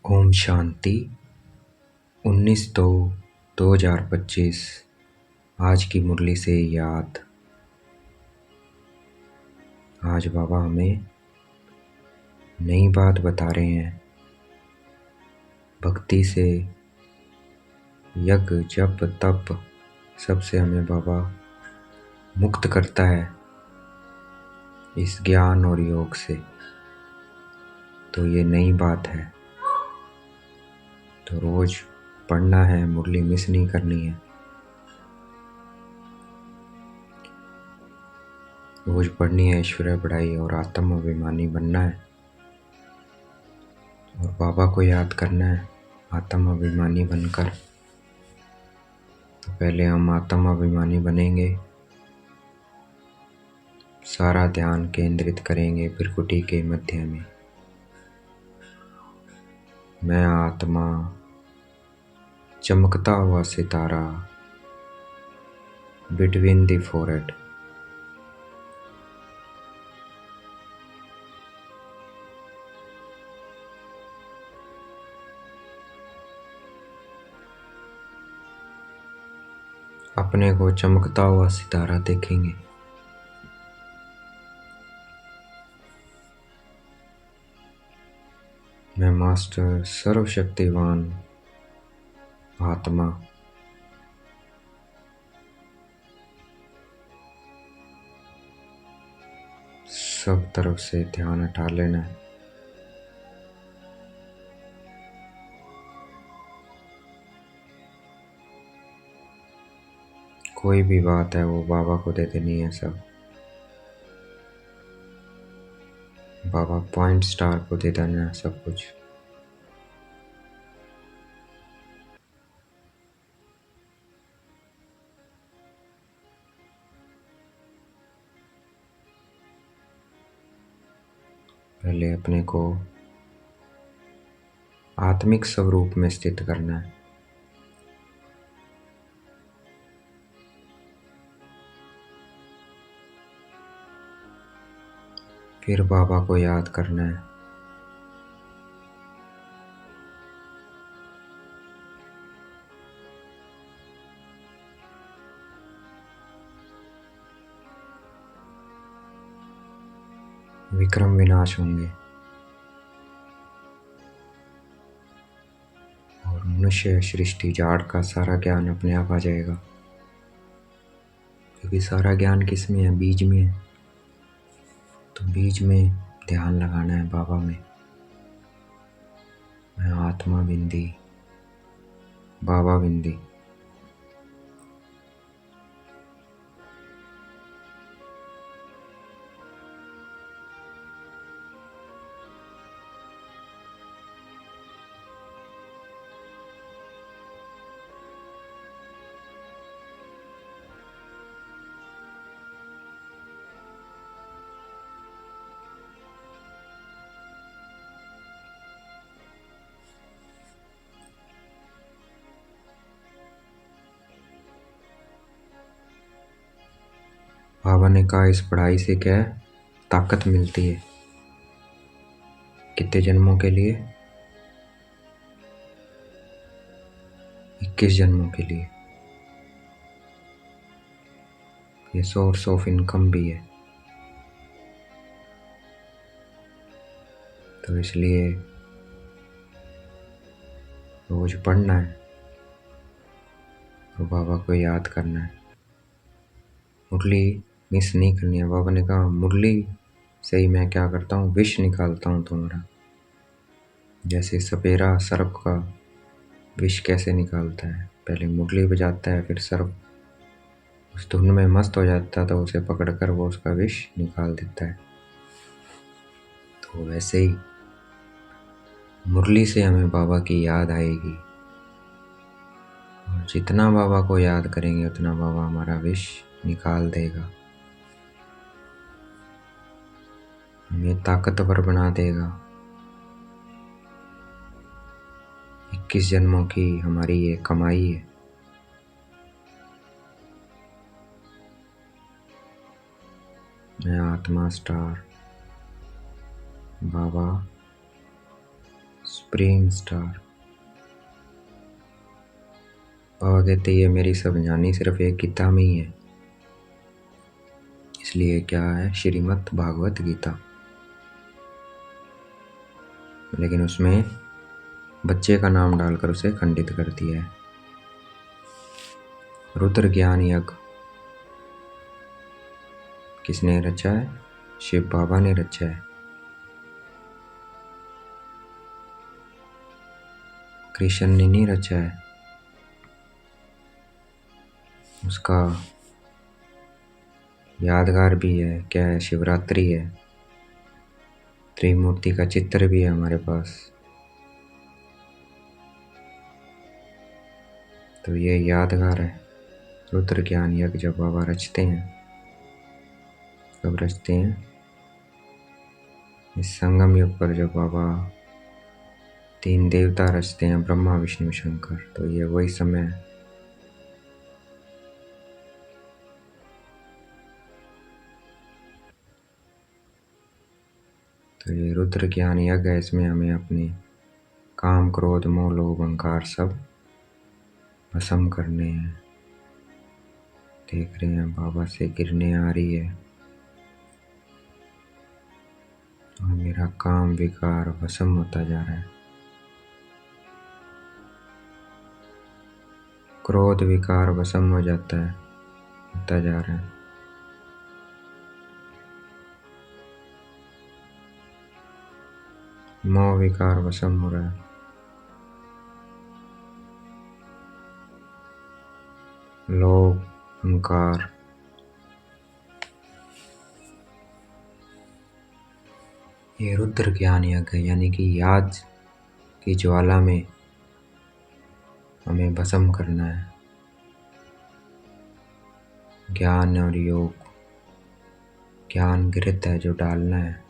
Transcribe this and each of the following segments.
ओम शांति 19/2/2025। आज की मुरली से याद। आज बाबा हमें नई बात बता रहे हैं। भक्ति से, यज्ञ जप तप सबसे हमें बाबा मुक्त करता है, इस ज्ञान और योग से। तो ये नई बात है, तो रोज पढ़ना है, मुरली मिस नहीं करनी है। रोज पढ़नी है, ऐश्वर्य बढ़ाई और आत्म अभिमानी बनना है और बाबा को याद करना है आत्म अभिमानी बनकर। तो पहले हम आत्म अभिमानी बनेंगे, सारा ध्यान केंद्रित करेंगे भृकुटी के मध्य में। मैं आत्मा, चमकता हुआ सितारा, बिटवीन द फोरहेड। अपने को चमकता हुआ सितारा देखेंगे। मैं मास्टर सर्वशक्तिवान आत्मा, सब तरफ से ध्यान हटा लेना है। कोई भी बात है वो बाबा को दे देनी है सब। बाबा पॉइंट स्टार को दे देना है सब कुछ। पहले अपने को आत्मिक स्वरूप में स्थित करना है। फिर बाबा को याद करना है। विक्रम विनाश होंगे और मनुष्य सृष्टि जाड़ का सारा ज्ञान अपने आप आ जाएगा, क्योंकि सारा ज्ञान किस में है? बीज में है। तो बीज में ध्यान लगाना है बाबा में। मैं आत्मा बिंदी, बाबा बिंदी। बाबा ने कहा इस पढ़ाई से क्या है? ताकत मिलती है। कितने जन्मों के लिए? 21 जन्मों के लिए। ये सोर्स ऑफ इनकम भी है। तो इसलिए रोज पढ़ना है और बाबा को याद करना है। मुरली मिस नहीं करनी है। बाबा ने कहा मुरली से ही मैं क्या करता हूँ? विष निकालता हूँ तुम्हारा। जैसे सपेरा सर्प का विष कैसे निकालता है? पहले मुरली बजाता है, फिर सर्प उस धुन में मस्त हो जाता है तो उसे पकड़कर वो उसका विष निकाल देता है। तो वैसे ही मुरली से हमें बाबा की याद आएगी और जितना बाबा को याद करेंगे उतना बाबा हमारा विष निकाल देगा, हमें ताकतवर बना देगा। 21 जन्मों की हमारी ये कमाई है। मैं आत्मा स्टार, बाबा सुप्रीम स्टार। बाबा कहते ये मेरी सब जानी सिर्फ एक गीता में ही है, इसलिए क्या है श्रीमद् भागवत गीता। लेकिन उसमें बच्चे का नाम डालकर उसे खंडित कर दिया है। रुद्र ज्ञान यज्ञ किसने रचा है? शिव बाबा ने रचा है। कृष्ण ने नहीं रचा है। उसका यादगार भी है, क्या है, शिवरात्रि है। त्रिमूर्ति का चित्र भी है हमारे पास। तो ये यादगार है रुद्र ज्ञान यज्ञ जब बाबा रचते हैं। कब रचते हैं? इस संगम युग पर जब बाबा 3 देवता रचते हैं, ब्रह्मा विष्णु शंकर, तो ये वही समय है। तो ये रुद्र ज्ञान यज्ञ है, इसमें हमें अपने काम क्रोध मोह लोभ अहंकार सब भस्म करने हैं। देख रहे हैं बाबा से गिरने आ रही है और मेरा काम विकार भस्म होता जा रहा है। क्रोध विकार भस्म हो जाता है, होता जा रहा है। मोह विकार भस्म हो रहा है। लोभ अहंकार, ये रुद्र ज्ञान यज्ञ यानी कि याद की ज्वाला में हमें भस्म करना है। ज्ञान और योग, ज्ञान घृत है जो डालना है,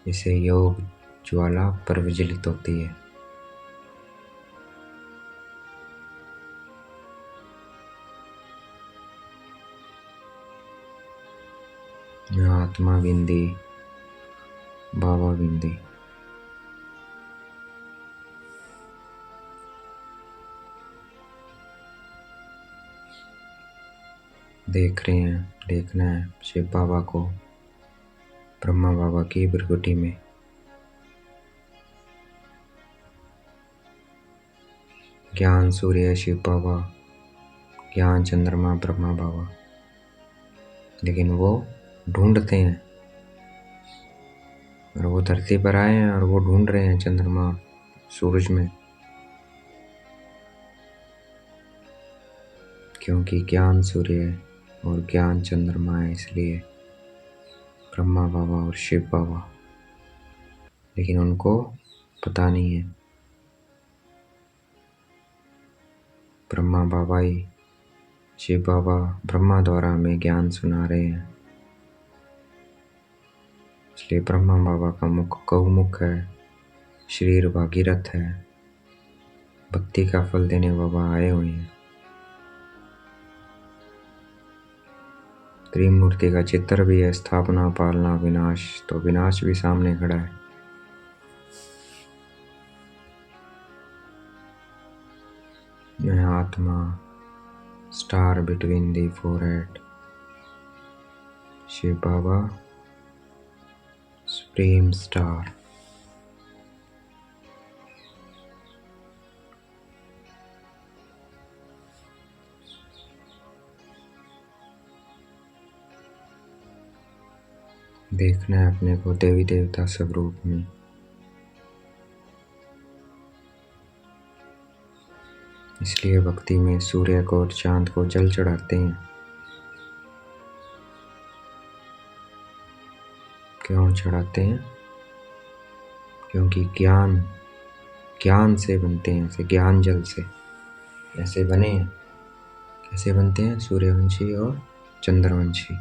इसे योग ज्वाला प्रज्वलित होती है। आत्मा बिंदी बाबा बिंदी। देख रहे हैं, देखना है शिव बाबा को ब्रह्मा बाबा की भृकुटी में। ज्ञान सूर्य शिव बाबा, ज्ञान चंद्रमा ब्रह्मा बाबा। लेकिन वो ढूंढते हैं, और वो धरती पर आए हैं और वो ढूंढ रहे हैं चंद्रमा सूरज में, क्योंकि ज्ञान सूर्य है और ज्ञान चंद्रमा है, इसलिए ब्रह्मा बाबा और शिव बाबा। लेकिन उनको पता नहीं है ब्रह्मा बाबा ही, शिव बाबा ब्रह्मा द्वारा हमें ज्ञान सुना रहे हैं। इसलिए ब्रह्मा बाबा का मुख गौमुख है, शरीर भागीरथ है। भक्ति का फल देने बाबा आए हुए हैं। त्रिमूर्ति का चित्र भी है, स्थापना पालना विनाश, तो विनाश भी सामने खड़ा है। मैं आत्मा, star between the forehead, Shiv Baba supreme star. देखना है अपने को देवी देवता स्वरूप में। इसलिए भक्ति में सूर्य को और चांद को जल चढ़ाते हैं। क्यों चढ़ाते हैं? क्योंकि ज्ञान से बनते हैं, ऐसे ज्ञान जल से ऐसे बने हैं। कैसे बनते हैं? सूर्यवंशी और चंद्रवंशी।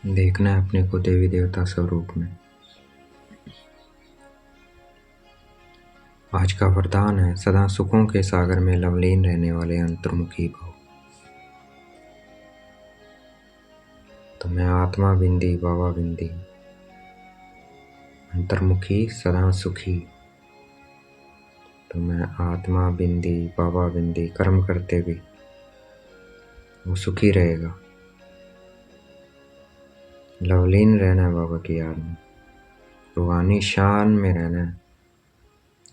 देखना है अपने को देवी देवता स्वरूप में। आज का वरदान है सदा सुखों के सागर में लवलीन रहने वाले अंतर्मुखी भव। तो मैं आत्मा बिंदी बाबा बिंदी अंतर्मुखी सदा सुखी। तो मैं आत्मा बिंदी बाबा बिंदी कर्म करते भी वो सुखी रहेगा। लवलीन रहना है बाबा की याद में, रूहानी शान में रहना है।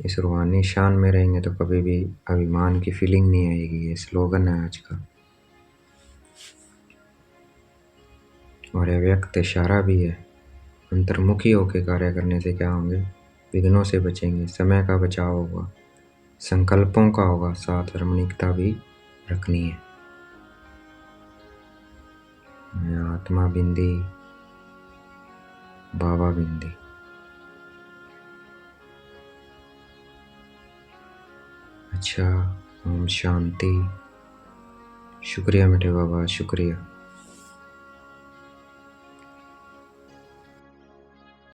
इस रूहानी शान में रहेंगे तो कभी भी अभिमान की फीलिंग नहीं आएगी। ये स्लोगन है आज का, और यह व्यक्त इशारा भी है। अंतर्मुखी होकर कार्य करने से क्या होंगे? विघ्नों से बचेंगे, समय का बचाव होगा, संकल्पों का होगा, साथ रमणीकता भी रखनी है। मैं आत्मा बिंदी बाबा बिंदी। अच्छा, ओम शांति। शुक्रिया मीठे बाबा, शुक्रिया।